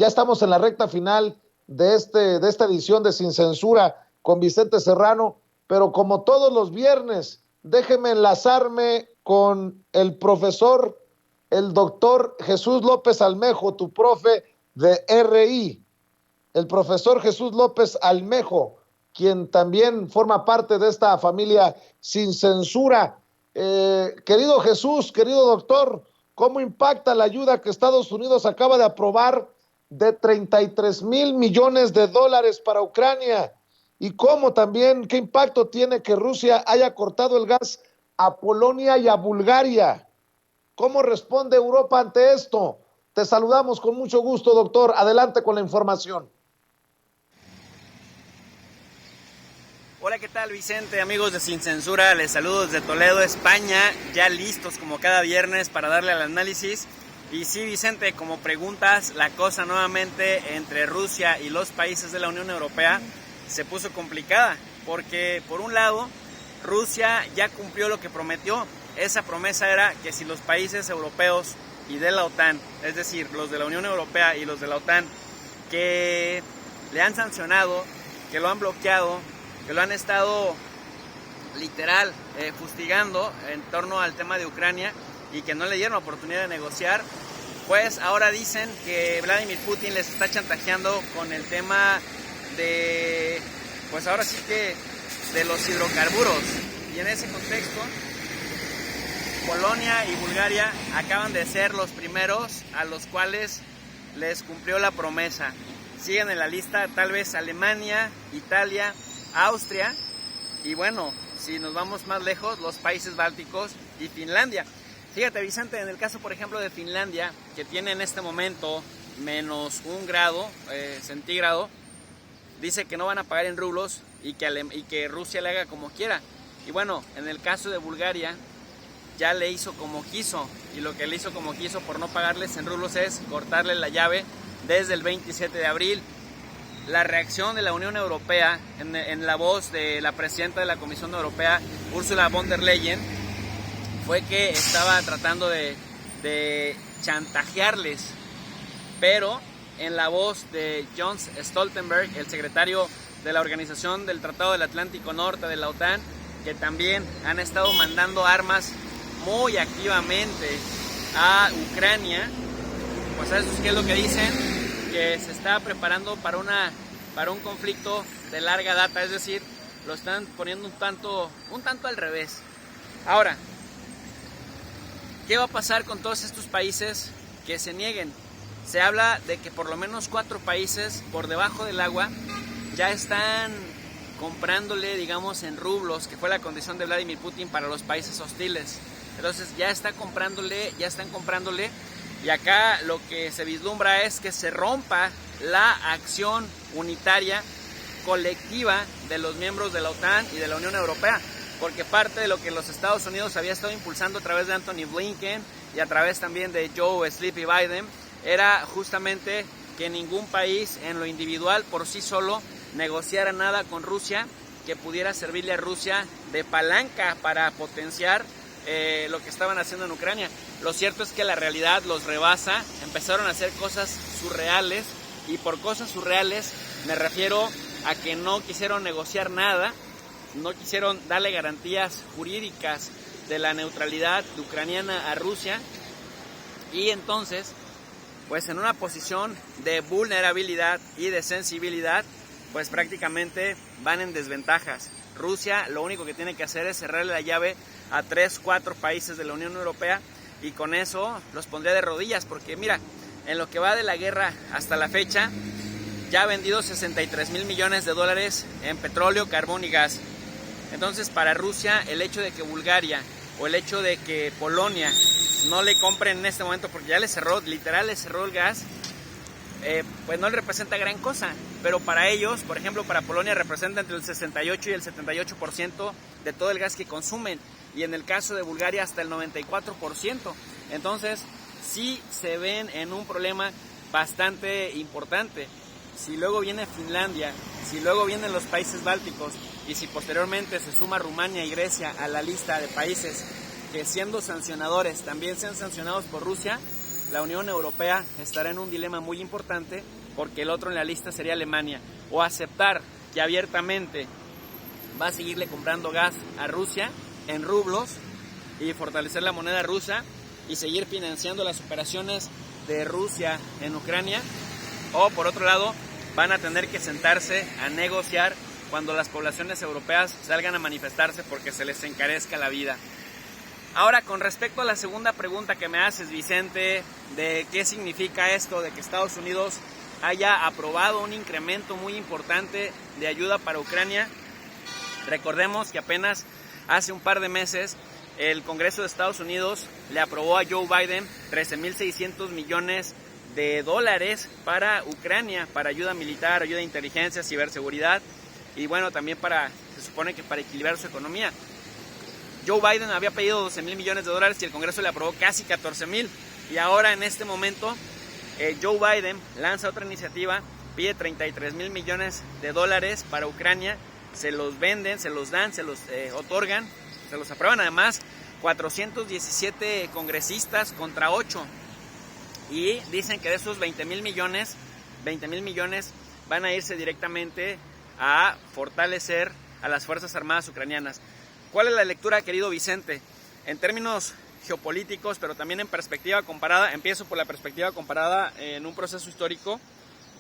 Ya estamos en la recta final de esta edición de Sin Censura con Vicente Serrano, pero como todos los viernes, déjeme enlazarme con el profesor, el doctor Jesús López Almejo, tu profe de RI, el profesor Jesús López Almejo, quien también forma parte de esta familia Sin Censura. Querido Jesús, querido doctor, ¿cómo impacta la ayuda que Estados Unidos acaba de aprobar de 33 mil millones de dólares para Ucrania? Y cómo también, qué impacto tiene que Rusia haya cortado el gas a Polonia y a Bulgaria. ¿Cómo responde Europa ante esto? Te saludamos con mucho gusto, doctor. Adelante con la información. Hola, ¿qué tal, Vicente? Amigos de Sin Censura, les saludo desde Toledo, España, ya listos como cada viernes para darle al análisis. Y sí, Vicente, como preguntas, la cosa nuevamente entre Rusia y los países de la Unión Europea se puso complicada, porque por un lado, Rusia ya cumplió lo que prometió. Esa promesa era que si los países europeos y de la OTAN, es decir, los de la Unión Europea y los de la OTAN, que le han sancionado, que lo han bloqueado, que lo han estado literal fustigando en torno al tema de Ucrania y que no le dieron la oportunidad de negociar, pues ahora dicen que Vladimir Putin les está chantajeando con el tema de, pues ahora sí que de los hidrocarburos. Y en ese contexto, Polonia y Bulgaria acaban de ser los primeros a los cuales les cumplió la promesa. Siguen en la lista tal vez Alemania, Italia, Austria y bueno, si nos vamos más lejos, los países bálticos y Finlandia. Fíjate, Vicente, en el caso por ejemplo de Finlandia, que tiene en este momento menos 1 grado centígrado, dice que no van a pagar en rublos y que Rusia le haga como quiera. Y bueno, en el caso de Bulgaria ya le hizo como quiso, y lo que le hizo como quiso por no pagarles en rublos es cortarle la llave desde el 27 de abril. La reacción de la Unión Europea en la voz de la presidenta de la Comisión Europea, Ursula von der Leyen, fue que estaba tratando de chantajearles, pero en la voz de Jens Stoltenberg, el secretario de la Organización del Tratado del Atlántico Norte de la OTAN, que también han estado mandando armas muy activamente a Ucrania, pues ¿sabes qué es lo que dicen? Que se está preparando para un conflicto de larga data, es decir, lo están poniendo un tanto al revés. Ahora, ¿qué va a pasar con todos estos países que se nieguen? Se habla de que por lo menos 4 países por debajo del agua ya están comprándole, digamos, en rublos, que fue la condición de Vladimir Putin para los países hostiles. Entonces ya están comprándole. Y acá lo que se vislumbra es que se rompa la acción unitaria colectiva de los miembros de la OTAN y de la Unión Europea, porque parte de lo que los Estados Unidos había estado impulsando a través de Anthony Blinken y a través también de Joe Sleepy Biden era justamente que ningún país en lo individual por sí solo negociara nada con Rusia que pudiera servirle a Rusia de palanca para potenciar lo que estaban haciendo en Ucrania. Lo cierto es que la realidad los rebasa, empezaron a hacer cosas surreales, y por cosas surreales me refiero a que no quisieron negociar nada, no quisieron darle garantías jurídicas de la neutralidad ucraniana a Rusia, y entonces, pues en una posición de vulnerabilidad y de sensibilidad, pues prácticamente van en desventajas. Rusia lo único que tiene que hacer es cerrarle la llave a 3-4 países de la Unión Europea, y con eso los pondría de rodillas, porque mira, en lo que va de la guerra hasta la fecha, ya ha vendido 63 mil millones de dólares en petróleo, carbón y gas. Entonces para Rusia el hecho de que Bulgaria o el hecho de que Polonia no le compren en este momento, porque ya le cerró, literal le cerró el gas, pues no le representa gran cosa, pero para ellos, por ejemplo para Polonia, representa entre el 68 y el 78% de todo el gas que consumen, y en el caso de Bulgaria hasta el 94%. Entonces sí se ven en un problema bastante importante. Si luego viene Finlandia, si luego vienen los países bálticos, y si posteriormente se suma Rumania y Grecia a la lista de países que siendo sancionadores también sean sancionados por Rusia, la Unión Europea estará en un dilema muy importante, porque el otro en la lista sería Alemania, o aceptar que abiertamente va a seguirle comprando gas a Rusia en rublos y fortalecer la moneda rusa y seguir financiando las operaciones de Rusia en Ucrania, o por otro lado van a tener que sentarse a negociar cuando las poblaciones europeas salgan a manifestarse porque se les encarezca la vida. Ahora, con respecto a la segunda pregunta que me haces, Vicente, de qué significa esto de que Estados Unidos haya aprobado un incremento muy importante de ayuda para Ucrania. Recordemos que apenas hace un par de meses el Congreso de Estados Unidos le aprobó a Joe Biden 13.600 millones de dólares para Ucrania, para ayuda militar, ayuda de inteligencia, ciberseguridad y bueno, también se supone que para equilibrar su economía. Joe Biden había pedido 12.000 millones de dólares y el Congreso le aprobó casi 14.000. Y ahora en este momento Joe Biden lanza otra iniciativa, pide 33.000 millones de dólares para Ucrania. Se los venden, se los dan, se los otorgan, se los aprueban además 417 congresistas contra 8. Y dicen que de esos 20.000 millones van a irse directamente a fortalecer a las Fuerzas Armadas ucranianas. ¿Cuál es la lectura, querido Vicente? En términos geopolíticos, pero también en perspectiva comparada, empiezo por la perspectiva comparada en un proceso histórico.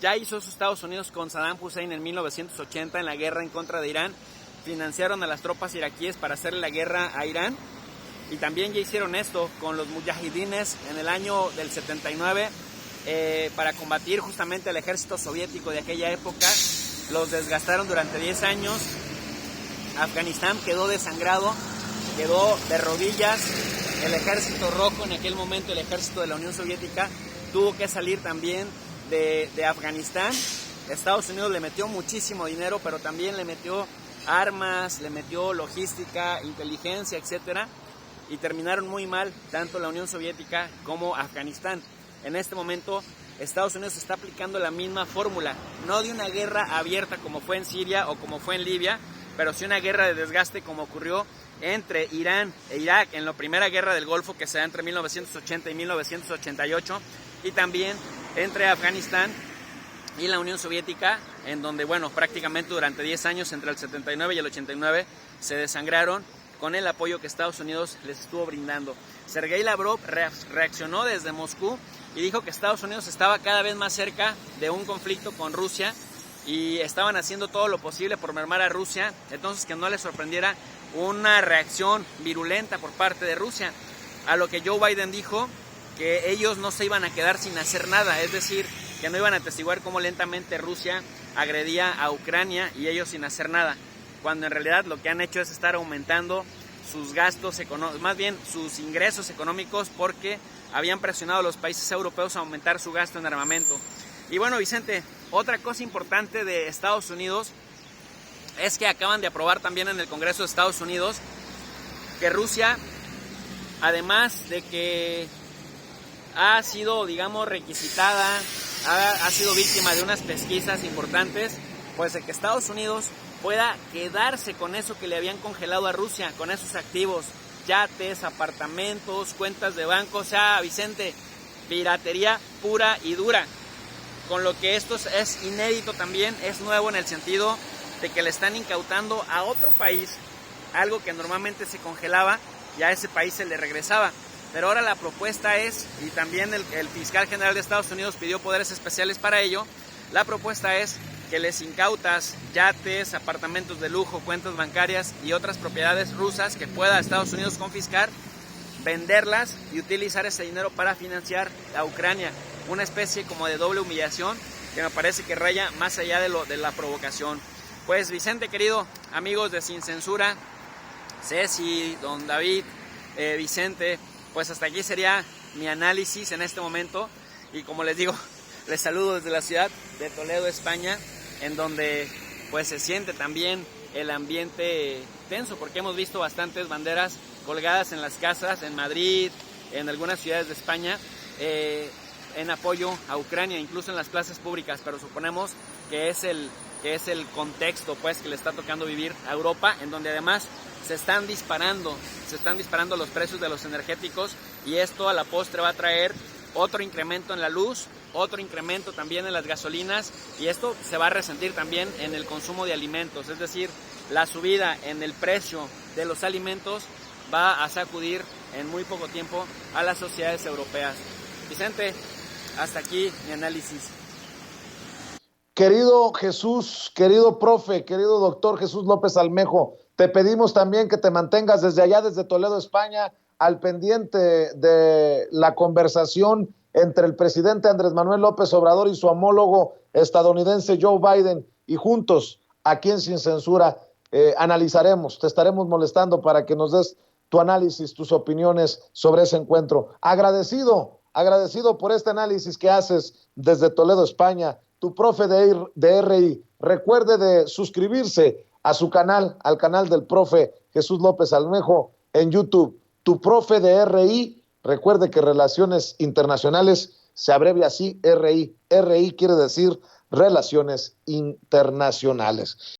Ya hizo eso Estados Unidos con Saddam Hussein en 1980 en la guerra en contra de Irán. Financiaron a las tropas iraquíes para hacerle la guerra a Irán. Y también ya hicieron esto con los mujahidines en el año del 79 para combatir justamente al ejército soviético de aquella época. Los desgastaron durante 10 años. Afganistán quedó desangrado, quedó de rodillas. El ejército rojo en aquel momento, el ejército de la Unión Soviética, tuvo que salir también de Afganistán. Estados Unidos le metió muchísimo dinero, pero también le metió armas, le metió logística, inteligencia, etcétera, y terminaron muy mal tanto la Unión Soviética como Afganistán. En este momento Estados Unidos está aplicando la misma fórmula, no de una guerra abierta como fue en Siria o como fue en Libia, pero sí una guerra de desgaste como ocurrió entre Irán e Irak en la primera guerra del Golfo que se da entre 1980 y 1988, y también entre Afganistán y la Unión Soviética, en donde, bueno, prácticamente durante 10 años, entre el 79 y el 89, se desangraron con el apoyo que Estados Unidos les estuvo brindando. Sergei Lavrov reaccionó desde Moscú y dijo que Estados Unidos estaba cada vez más cerca de un conflicto con Rusia y estaban haciendo todo lo posible por mermar a Rusia, entonces que no les sorprendiera una reacción virulenta por parte de Rusia, a lo que Joe Biden dijo que ellos no se iban a quedar sin hacer nada, es decir, que no iban a atestiguar cómo lentamente Rusia agredía a Ucrania y ellos sin hacer nada, cuando en realidad lo que han hecho es estar aumentando sus gastos económicos, más bien sus ingresos económicos, porque habían presionado a los países europeos a aumentar su gasto en armamento. Y bueno, Vicente, otra cosa importante de Estados Unidos es que acaban de aprobar también en el Congreso de Estados Unidos que Rusia, además de que ha sido, digamos, requisitada, ha sido víctima de unas pesquisas importantes, pues de que Estados Unidos pueda quedarse con eso que le habían congelado a Rusia, con esos activos, yates, apartamentos, cuentas de banco, o sea, Vicente, piratería pura y dura. Con lo que esto es inédito también, es nuevo en el sentido de que le están incautando a otro país algo que normalmente se congelaba y a ese país se le regresaba. Pero ahora la propuesta es, y también el fiscal general de Estados Unidos pidió poderes especiales para ello, la propuesta es que les incautas yates, apartamentos de lujo, cuentas bancarias y otras propiedades rusas que pueda Estados Unidos confiscar, venderlas y utilizar ese dinero para financiar a Ucrania. Una especie como de doble humillación que me parece que raya más allá de la provocación. Pues Vicente, querido, amigos de Sin Censura, Ceci, don David, Vicente, pues hasta aquí sería mi análisis en este momento. Y como les digo, les saludo desde la ciudad de Toledo, España, en donde pues se siente también el ambiente tenso, porque hemos visto bastantes banderas colgadas en las casas, en Madrid, en algunas ciudades de España, en apoyo a Ucrania, incluso en las plazas públicas, pero suponemos que es el contexto pues que le está tocando vivir a Europa, en donde además se están disparando los precios de los energéticos, y esto a la postre va a traer otro incremento en la luz, otro incremento también en las gasolinas, y esto se va a resentir también en el consumo de alimentos, es decir, la subida en el precio de los alimentos va a sacudir en muy poco tiempo a las sociedades europeas. Vicente, hasta aquí mi análisis. Querido Jesús, querido profe, querido doctor Jesús López Almejo, te pedimos también que te mantengas desde allá, desde Toledo, España, al pendiente de la conversación entre el presidente Andrés Manuel López Obrador y su homólogo estadounidense Joe Biden, y juntos, aquí en Sin Censura, analizaremos, te estaremos molestando para que nos des tu análisis, tus opiniones sobre ese encuentro. Agradecido por este análisis que haces desde Toledo, España, tu profe de RI. Recuerde de suscribirse a su canal, al canal del profe Jesús López Almejo en YouTube. Tu profe de RI, recuerde que Relaciones Internacionales se abrevia así, RI. RI quiere decir Relaciones Internacionales.